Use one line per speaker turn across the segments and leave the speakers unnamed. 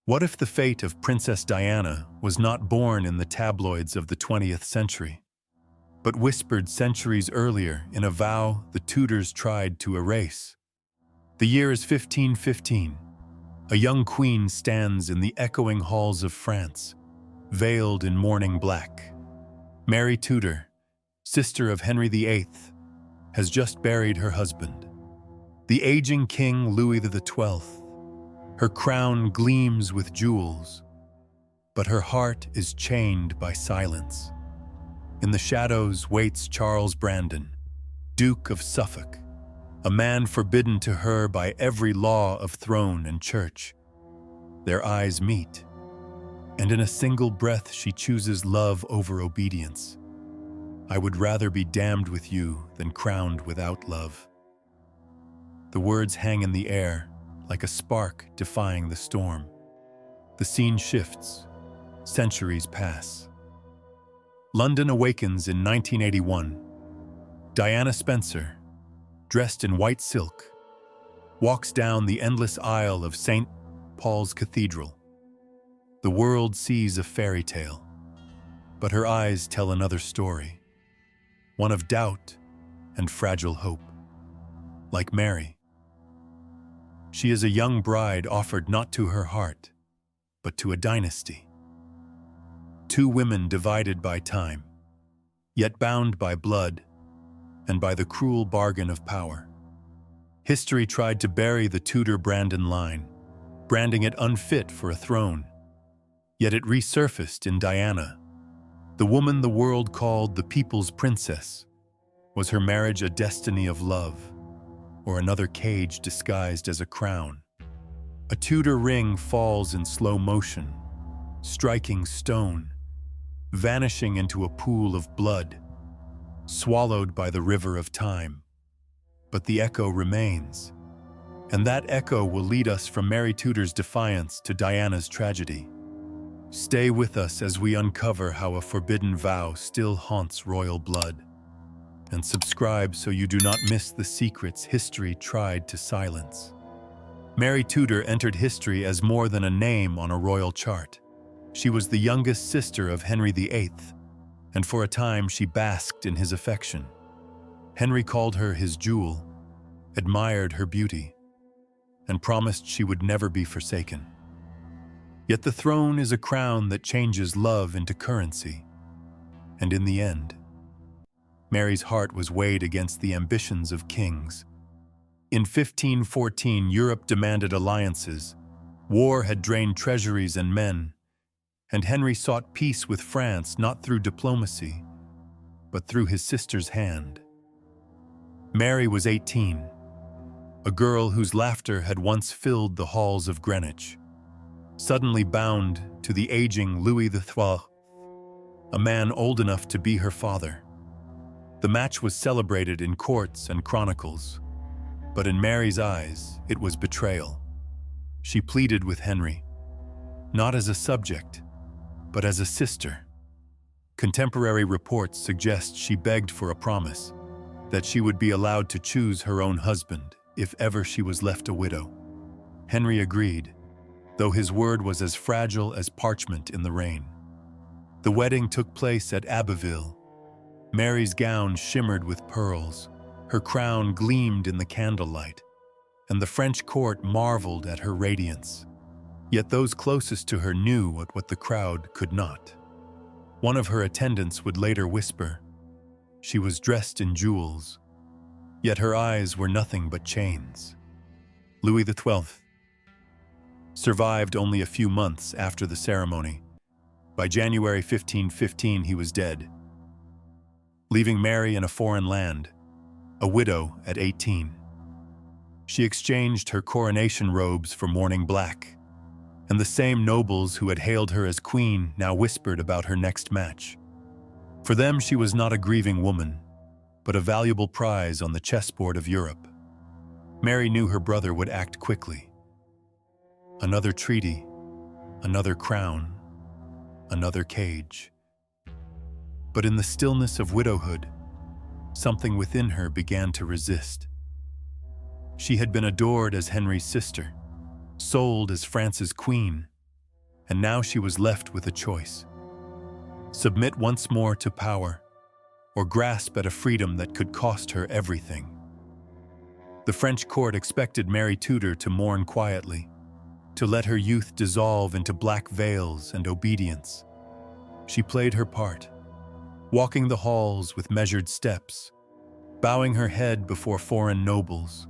What if the fate of Princess Diana was not born in the tabloids of the 20th century, but whispered centuries earlier in a vow the Tudors tried to erase? The year is 1515. A young queen stands in the echoing halls of France, veiled in mourning black. Mary Tudor, sister of Henry VIII, has just buried her husband, the aging King Louis XII. Her crown gleams with jewels, but her heart is chained by silence. In the shadows waits Charles Brandon, Duke of Suffolk, a man forbidden to her by every law of throne and church. Their eyes meet, and in a single breath she chooses love over obedience. I would rather be damned with you than crowned without love. The words hang in the air, like a spark defying the storm. The scene shifts. Centuries pass. London awakens in 1981. Diana Spencer, dressed in white silk, walks down the endless aisle of St. Paul's Cathedral. The world sees a fairy tale, but her eyes tell another story, one of doubt and fragile hope. Like Mary, she is a young bride offered not to her heart, but to a dynasty. Two women divided by time, yet bound by blood and by the cruel bargain of power. History tried to bury the Tudor Brandon line, branding it unfit for a throne. Yet it resurfaced in Diana, the woman the world called the people's princess. Was her marriage a destiny of love, or another cage disguised as a crown? A Tudor ring falls in slow motion, striking stone, vanishing into a pool of blood, swallowed by the river of time. But the echo remains, and that echo will lead us from Mary Tudor's defiance to Diana's tragedy. Stay with us as we uncover how a forbidden vow still haunts royal blood. And subscribe so you do not miss the secrets history tried to silence. Mary Tudor entered history as more than a name on a royal chart. She was the youngest sister of Henry VIII, and for a time she basked in his affection. Henry called her his jewel, admired her beauty, and promised she would never be forsaken. Yet the throne is a crown that changes love into currency, and in the end, Mary's heart was weighed against the ambitions of kings. In 1514, Europe demanded alliances. War had drained treasuries and men, and Henry sought peace with France not through diplomacy, but through his sister's hand. Mary was 18, a girl whose laughter had once filled the halls of Greenwich, suddenly bound to the aging Louis XII, a man old enough to be her father. The match was celebrated in courts and chronicles, but in Mary's eyes, it was betrayal. She pleaded with Henry, not as a subject, but as a sister. Contemporary reports suggest she begged for a promise that she would be allowed to choose her own husband if ever she was left a widow. Henry agreed, though his word was as fragile as parchment in the rain. The wedding took place at Abbeville. Mary's gown shimmered with pearls, her crown gleamed in the candlelight, and the French court marveled at her radiance. Yet those closest to her knew what the crowd could not. One of her attendants would later whisper, she was dressed in jewels, yet her eyes were nothing but chains. Louis XII survived only a few months after the ceremony. By January 1515, he was dead, leaving Mary in a foreign land, a widow at 18. She exchanged her coronation robes for mourning black, and the same nobles who had hailed her as queen now whispered about her next match. For them, she was not a grieving woman, but a valuable prize on the chessboard of Europe. Mary knew her brother would act quickly. Another treaty, another crown, another cage. But in the stillness of widowhood, something within her began to resist. She had been adored as Henry's sister, sold as France's queen, and now she was left with a choice: submit once more to power, or grasp at a freedom that could cost her everything. The French court expected Mary Tudor to mourn quietly, to let her youth dissolve into black veils and obedience. She played her part, walking the halls with measured steps, bowing her head before foreign nobles,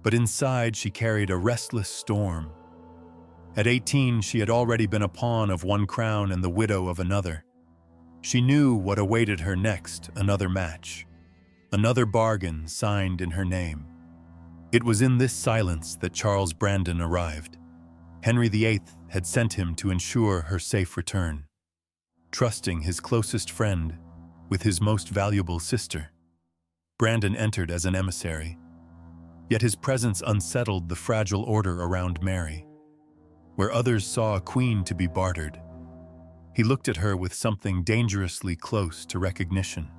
but inside she carried a restless storm. At 18, she had already been a pawn of one crown and the widow of another. She knew what awaited her next: another match, another bargain signed in her name. It was in this silence that Charles Brandon arrived. Henry VIII had sent him to ensure her safe return, trusting his closest friend with his most valuable sister. Brandon entered as an emissary, yet his presence unsettled the fragile order around Mary. Where others saw a queen to be bartered, he looked at her with something dangerously close to recognition.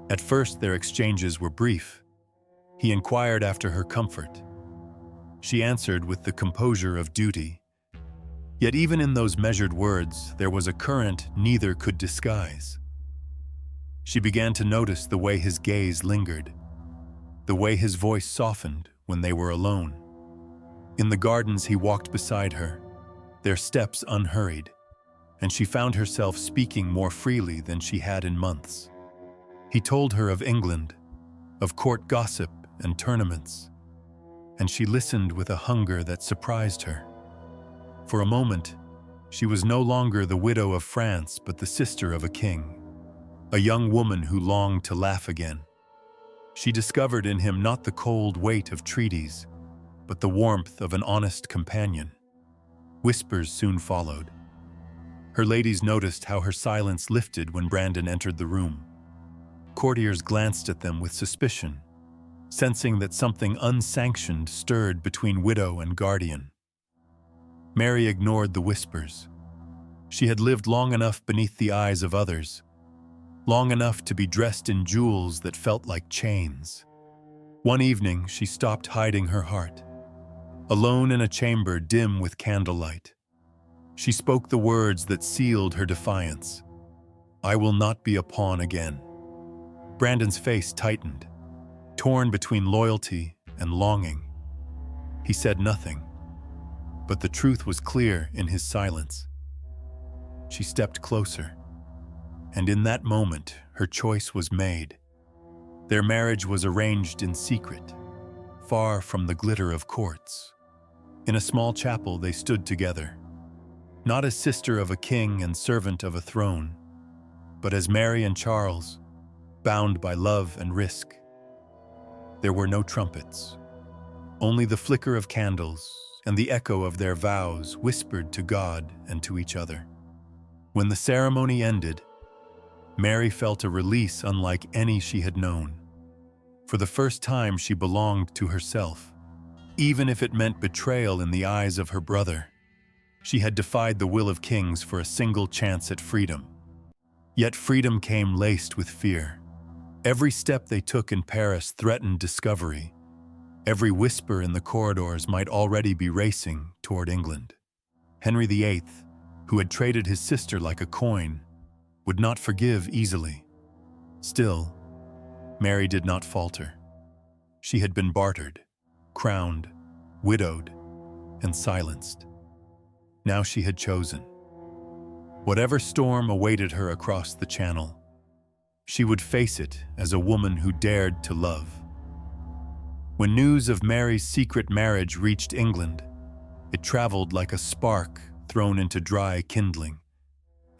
At first, their exchanges were brief. He inquired after her comfort. She answered with the composure of duty. Yet even in those measured words, there was a current neither could disguise. She began to notice the way his gaze lingered, the way his voice softened when they were alone. In the gardens, he walked beside her, their steps unhurried, and she found herself speaking more freely than she had in months. He told her of England, of court gossip and tournaments, and she listened with a hunger that surprised her. For a moment, she was no longer the widow of France, but the sister of a king, a young woman who longed to laugh again. She discovered in him not the cold weight of treaties, but the warmth of an honest companion. Whispers soon followed. Her ladies noticed how her silence lifted when Brandon entered the room. Courtiers glanced at them with suspicion, sensing that something unsanctioned stirred between widow and guardian. Mary ignored the whispers. She had lived long enough beneath the eyes of others, long enough to be dressed in jewels that felt like chains. One evening, she stopped hiding her heart. Alone in a chamber dim with candlelight, she spoke the words that sealed her defiance: "I will not be a pawn again." Brandon's face tightened, torn between loyalty and longing. He said nothing, but the truth was clear in his silence. She stepped closer, and in that moment, her choice was made. Their marriage was arranged in secret, far from the glitter of courts. In a small chapel, they stood together, not as sister of a king and servant of a throne, but as Mary and Charles, bound by love and risk. There were no trumpets, only the flicker of candles and the echo of their vows whispered to God and to each other. When the ceremony ended, Mary felt a release unlike any she had known. For the first time, she belonged to herself, even if it meant betrayal in the eyes of her brother. She had defied the will of kings for a single chance at freedom. Yet freedom came laced with fear. Every step they took in Paris threatened discovery. Every whisper in the corridors might already be racing toward England. Henry VIII, who had traded his sister like a coin, would not forgive easily. Still, Mary did not falter. She had been bartered, crowned, widowed, and silenced. Now she had chosen. Whatever storm awaited her across the channel, she would face it as a woman who dared to love. When news of Mary's secret marriage reached England, it traveled like a spark thrown into dry kindling.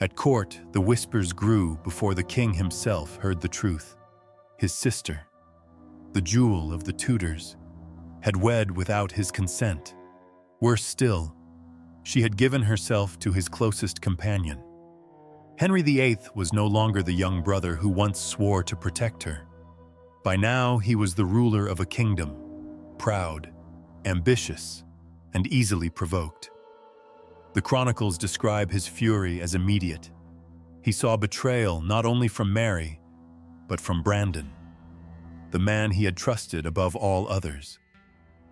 At court, the whispers grew before the king himself heard the truth. His sister, the jewel of the Tudors, had wed without his consent. Worse still, she had given herself to his closest companion. Henry VIII was no longer the young brother who once swore to protect her. By now, he was the ruler of a kingdom, proud, ambitious, and easily provoked. The chronicles describe his fury as immediate. He saw betrayal not only from Mary, but from Brandon, the man he had trusted above all others.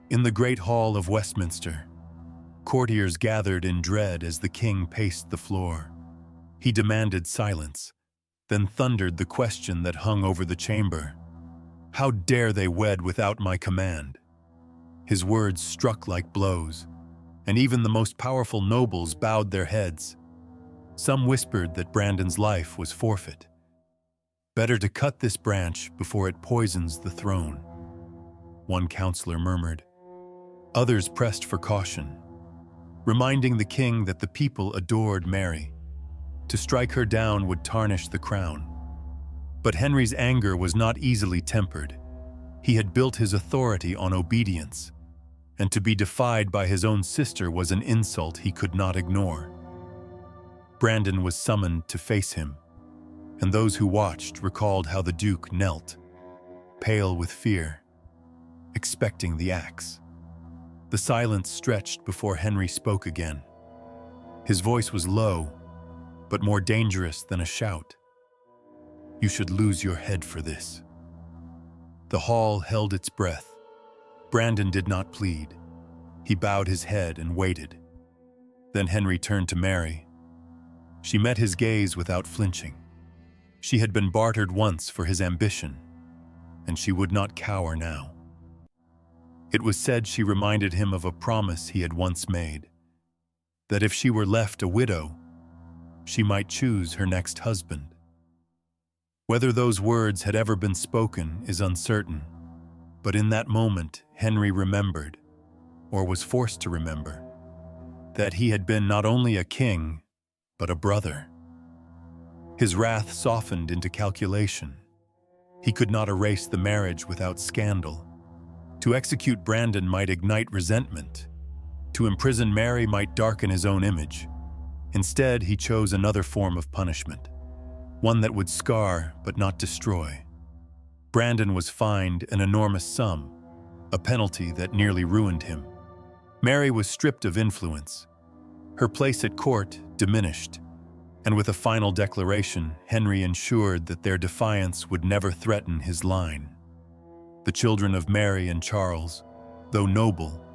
In the great hall of Westminster, Courtiers gathered in dread as the king paced the floor. He demanded silence, then thundered the question that hung over the chamber. "How dare they wed without my command?" His words struck like blows, and even the most powerful nobles bowed their heads. Some whispered that Brandon's life was forfeit. "Better to cut this branch before it poisons the throne," one counselor murmured. Others pressed for caution, reminding the king that the people adored Mary. To strike her down would tarnish the crown. But Henry's anger was not easily tempered. He had built his authority on obedience, and to be defied by his own sister was an insult he could not ignore. Brandon was summoned to face him, and those who watched recalled how the Duke knelt, pale with fear, expecting the axe. The silence stretched before Henry spoke again. His voice was low, but more dangerous than a shout. "You should lose your head for this." The hall held its breath. Brandon did not plead. He bowed his head and waited. Then Henry turned to Mary. She met his gaze without flinching. She had been bartered once for his ambition, and she would not cower now. It was said she reminded him of a promise he had once made, that if she were left a widow, she might choose her next husband. Whether those words had ever been spoken is uncertain, but in that moment Henry remembered, or was forced to remember, that he had been not only a king, but a brother. His wrath softened into calculation. He could not erase the marriage without scandal. To execute Brandon might ignite resentment. To imprison Mary might darken his own image. Instead, he chose another form of punishment, one that would scar but not destroy. Brandon was fined an enormous sum, a penalty that nearly ruined him. Mary was stripped of influence. Her place at court diminished, and with a final declaration, Henry ensured that their defiance would never threaten his line. The children of Mary and Charles, though noble,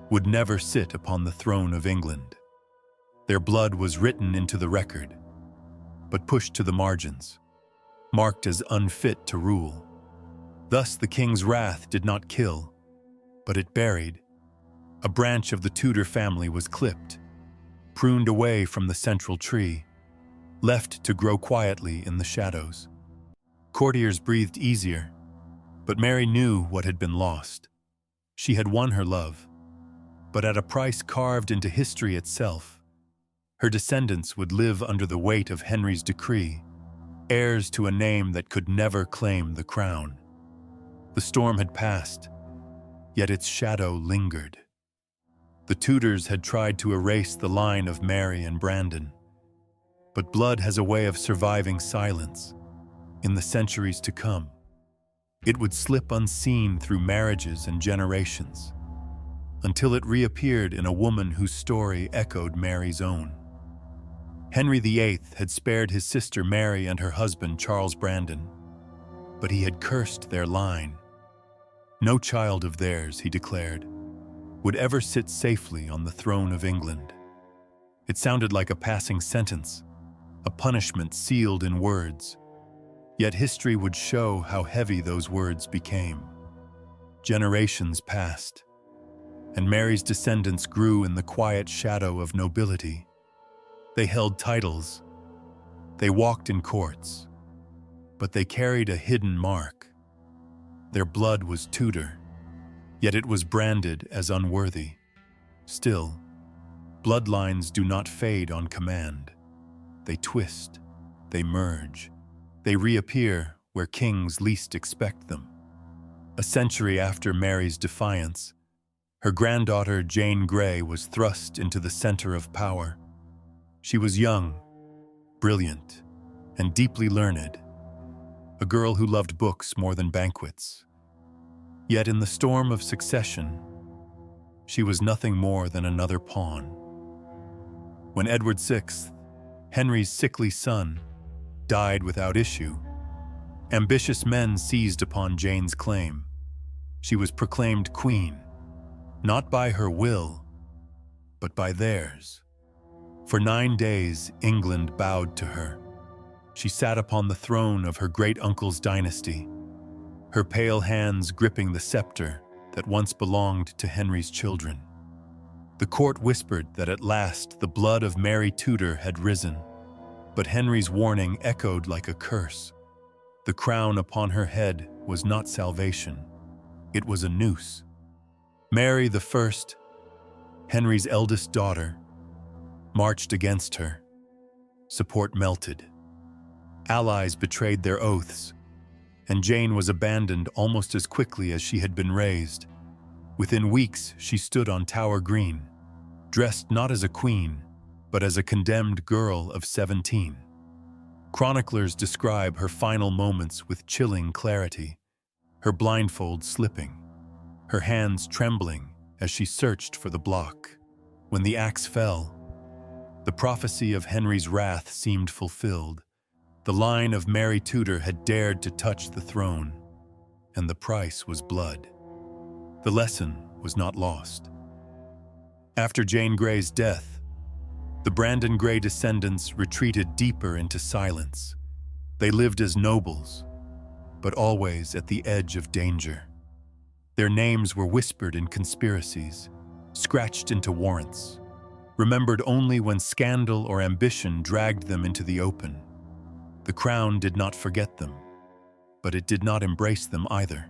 would never sit upon the throne of England. Their blood was written into the record, but pushed to the margins, marked as unfit to rule. Thus the king's wrath did not kill, but it buried. A branch of the Tudor family was clipped, pruned away from the central tree, left to grow quietly in the shadows. Courtiers breathed easier, but Mary knew what had been lost. She had won her love, but at a price carved into history itself. Her descendants would live under the weight of Henry's decree, heirs to a name that could never claim the crown. The storm had passed, yet its shadow lingered. The Tudors had tried to erase the line of Mary and Brandon, but blood has a way of surviving silence. In the centuries to come, it would slip unseen through marriages and generations, until it reappeared in a woman whose story echoed Mary's own. Henry VIII had spared his sister Mary and her husband Charles Brandon, but he had cursed their line. No child of theirs, he declared, would ever sit safely on the throne of England. It sounded like a passing sentence, a punishment sealed in words. Yet history would show how heavy those words became. Generations passed, and Mary's descendants grew in the quiet shadow of nobility. They held titles, they walked in courts, but they carried a hidden mark. Their blood was Tudor, yet it was branded as unworthy. Still, bloodlines do not fade on command. They twist, they merge, they reappear where kings least expect them. A century after Mary's defiance, her granddaughter Jane Grey was thrust into the center of power. She was young, brilliant, and deeply learned, a girl who loved books more than banquets. Yet in the storm of succession, she was nothing more than another pawn. When Edward VI, Henry's sickly son, died without issue, ambitious men seized upon Jane's claim. She was proclaimed queen, not by her will, but by theirs. For 9 days, England bowed to her. She sat upon the throne of her great-uncle's dynasty, her pale hands gripping the scepter that once belonged to Henry's children. The court whispered that at last the blood of Mary Tudor had risen, but Henry's warning echoed like a curse. The crown upon her head was not salvation. It was a noose. Mary I, Henry's eldest daughter, marched against her. Support melted. Allies betrayed their oaths, and Jane was abandoned almost as quickly as she had been raised. Within weeks, she stood on Tower Green, dressed not as a queen, but as a condemned girl of 17. Chroniclers describe her final moments with chilling clarity, her blindfold slipping, her hands trembling as she searched for the block. When the axe fell, the prophecy of Henry's wrath seemed fulfilled. The line of Mary Tudor had dared to touch the throne, and the price was blood. The lesson was not lost. After Jane Grey's death, the Brandon Grey descendants retreated deeper into silence. They lived as nobles, but always at the edge of danger. Their names were whispered in conspiracies, scratched into warrants, remembered only when scandal or ambition dragged them into the open. The crown did not forget them, but it did not embrace them either.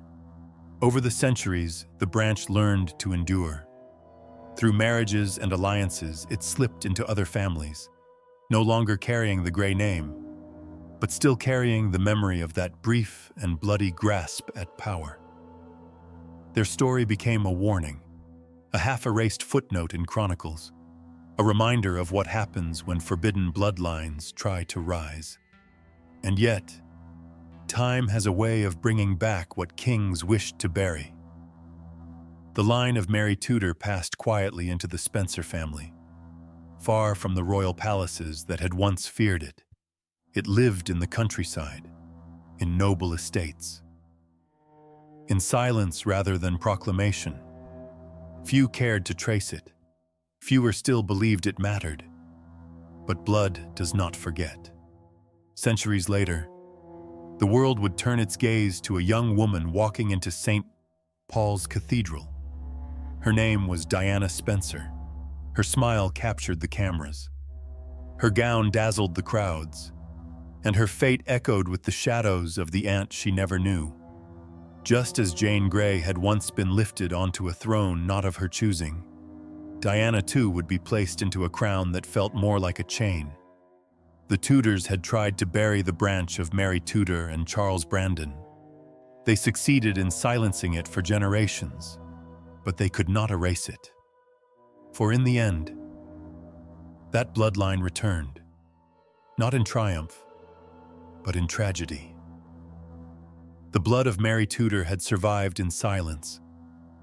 Over the centuries, the branch learned to endure. Through marriages and alliances, it slipped into other families, no longer carrying the Grey name, but still carrying the memory of that brief and bloody grasp at power. Their story became a warning, a half-erased footnote in chronicles, a reminder of what happens when forbidden bloodlines try to rise. And yet, time has a way of bringing back what kings wished to bury. The line of Mary Tudor passed quietly into the Spencer family, far from the royal palaces that had once feared it. It lived in the countryside, in noble estates. In silence rather than proclamation, few cared to trace it. Fewer still believed it mattered. But blood does not forget. Centuries later, the world would turn its gaze to a young woman walking into St. Paul's Cathedral. Her name was Diana Spencer. Her smile captured the cameras. Her gown dazzled the crowds, and her fate echoed with the shadows of the aunt she never knew. Just as Jane Grey had once been lifted onto a throne not of her choosing, Diana too would be placed into a crown that felt more like a chain. The Tudors had tried to bury the branch of Mary Tudor and Charles Brandon. They succeeded in silencing it for generations, but they could not erase it. For in the end, that bloodline returned, not in triumph, but in tragedy. The blood of Mary Tudor had survived in silence,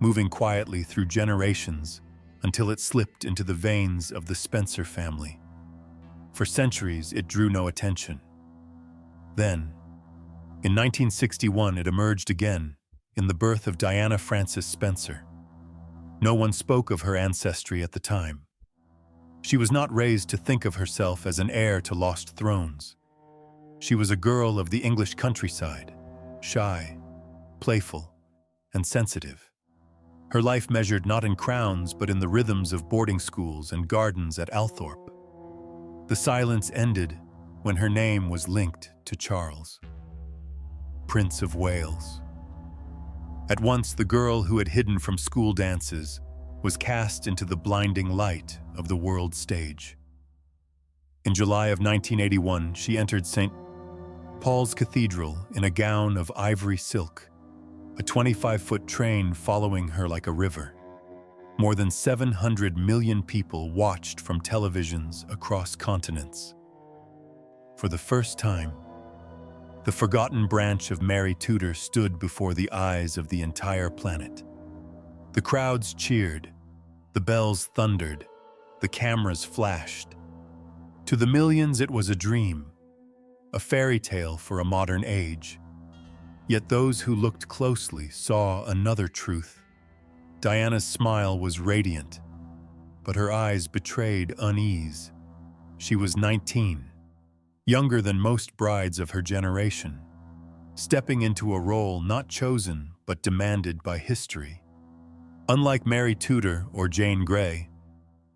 moving quietly through generations until it slipped into the veins of the Spencer family. For centuries, it drew no attention. Then, in 1961, it emerged again in the birth of Diana Frances Spencer. No one spoke of her ancestry at the time. She was not raised to think of herself as an heir to lost thrones. She was a girl of the English countryside, shy, playful, and sensitive. Her life measured not in crowns but in the rhythms of boarding schools and gardens at Althorpe. The silence ended when her name was linked to Charles, Prince of Wales. At once, the girl who had hidden from school dances was cast into the blinding light of the world stage. In July of 1981, she entered St. Paul's Cathedral in a gown of ivory silk, a 25-foot train following her like a river. More than 700 million people watched from televisions across continents. For the first time, the forgotten branch of Mary Tudor stood before the eyes of the entire planet. The crowds cheered, the bells thundered, the cameras flashed. To the millions, it was a dream, a fairy tale for a modern age. Yet those who looked closely saw another truth. Diana's smile was radiant, but her eyes betrayed unease. She was 19, younger than most brides of her generation, stepping into a role not chosen but demanded by history. Unlike Mary Tudor or Jane Grey,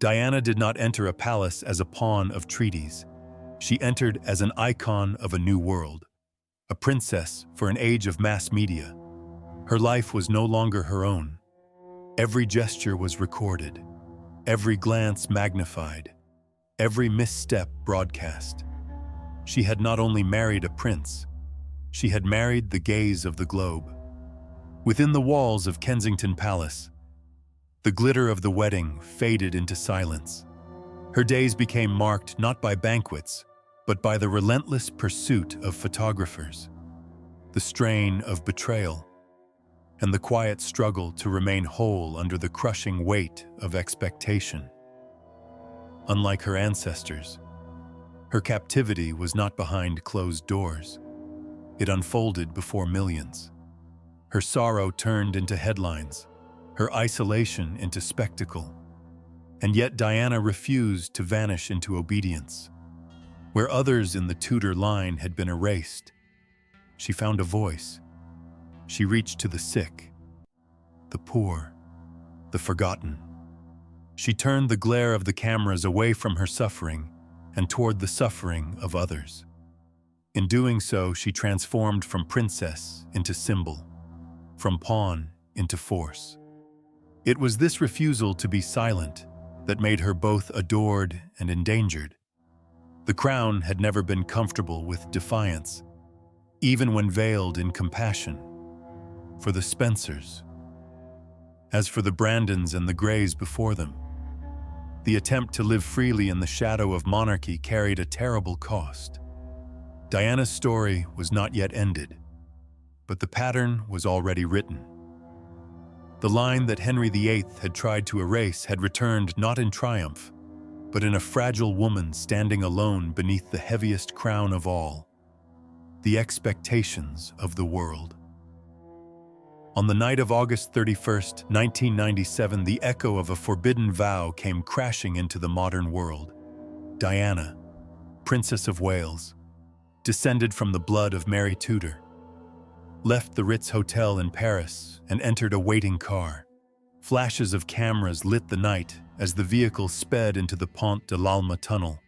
Diana did not enter a palace as a pawn of treaties. She entered as an icon of a new world, a princess for an age of mass media. Her life was no longer her own. Every gesture was recorded, every glance magnified, every misstep broadcast. She had not only married a prince, she had married the gaze of the globe. Within the walls of Kensington Palace, the glitter of the wedding faded into silence. Her days became marked not by banquets, but by the relentless pursuit of photographers, the strain of betrayal, and the quiet struggle to remain whole under the crushing weight of expectation. Unlike her ancestors, her captivity was not behind closed doors. It unfolded before millions. Her sorrow turned into headlines, her isolation into spectacle. And yet Diana refused to vanish into obedience. Where others in the Tudor line had been erased, she found a voice. She reached to the sick, the poor, the forgotten. She turned the glare of the cameras away from her suffering and toward the suffering of others. In doing so, she transformed from princess into symbol, from pawn into force. It was this refusal to be silent that made her both adored and endangered. The crown had never been comfortable with defiance, even when veiled in compassion. For the Spencers, as for the Brandons and the Greys before them, the attempt to live freely in the shadow of monarchy carried a terrible cost. Diana's story was not yet ended, but the pattern was already written. The line that Henry VIII had tried to erase had returned not in triumph, but in a fragile woman standing alone beneath the heaviest crown of all, the expectations of the world. On the night of August 31st, 1997, the echo of a forbidden vow came crashing into the modern world. Diana, Princess of Wales, descended from the blood of Mary Tudor, left the Ritz Hotel in Paris and entered a waiting car. Flashes of cameras lit the night as the vehicle sped into the Pont de l'Alma tunnel.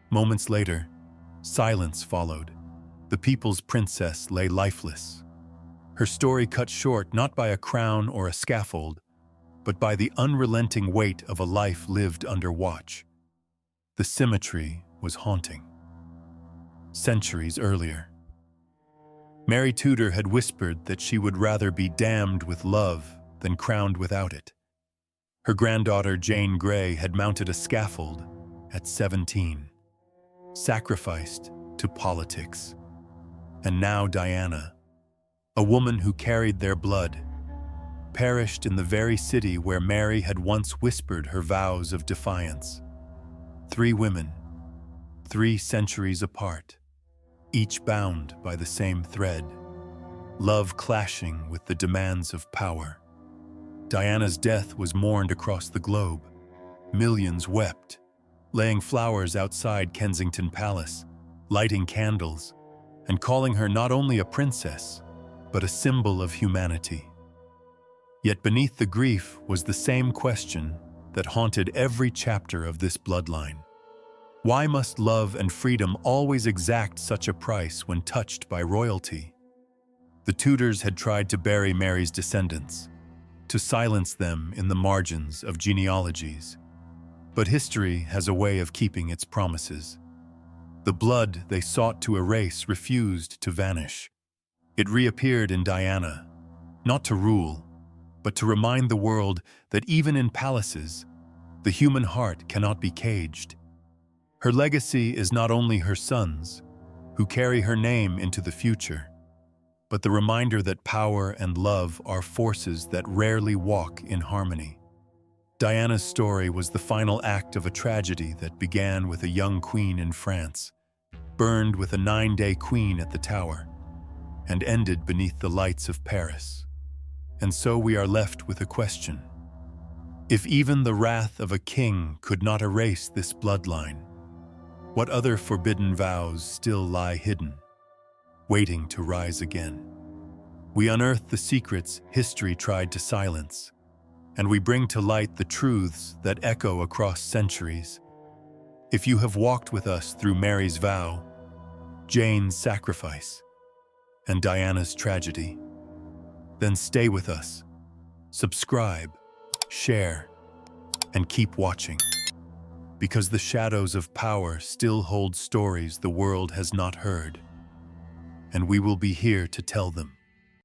Moments later, silence followed. The people's princess lay lifeless. Her story cut short not by a crown or a scaffold, but by the unrelenting weight of a life lived under watch. The symmetry was haunting. Centuries earlier, Mary Tudor had whispered that she would rather be damned with love than crowned without it. Her granddaughter Jane Grey had mounted a scaffold at 17, sacrificed to politics. And now Diana, a woman who carried their blood, perished in the very city where Mary had once whispered her vows of defiance. 3 women, 3 centuries apart, each bound by the same thread, love clashing with the demands of power. Diana's death was mourned across the globe. Millions wept, laying flowers outside Kensington Palace, lighting candles, and calling her not only a princess, but a symbol of humanity. Yet beneath the grief was the same question that haunted every chapter of this bloodline. Why must love and freedom always exact such a price when touched by royalty? The Tudors had tried to bury Mary's descendants, to silence them in the margins of genealogies. But history has a way of keeping its promises. The blood they sought to erase refused to vanish. It reappeared in Diana, not to rule, but to remind the world that even in palaces, the human heart cannot be caged. Her legacy is not only her sons, who carry her name into the future, but the reminder that power and love are forces that rarely walk in harmony. Diana's story was the final act of a tragedy that began with a young queen in France, burned with a 9-day queen at the Tower, and ended beneath the lights of Paris. And so we are left with a question. If even the wrath of a king could not erase this bloodline, what other forbidden vows still lie hidden, waiting to rise again? We unearth the secrets history tried to silence, and we bring to light the truths that echo across centuries. If you have walked with us through Mary's vow, Jane's sacrifice, and Diana's tragedy, then stay with us, subscribe, share, and keep watching, because the shadows of power still hold stories the world has not heard, and we will be here to tell them.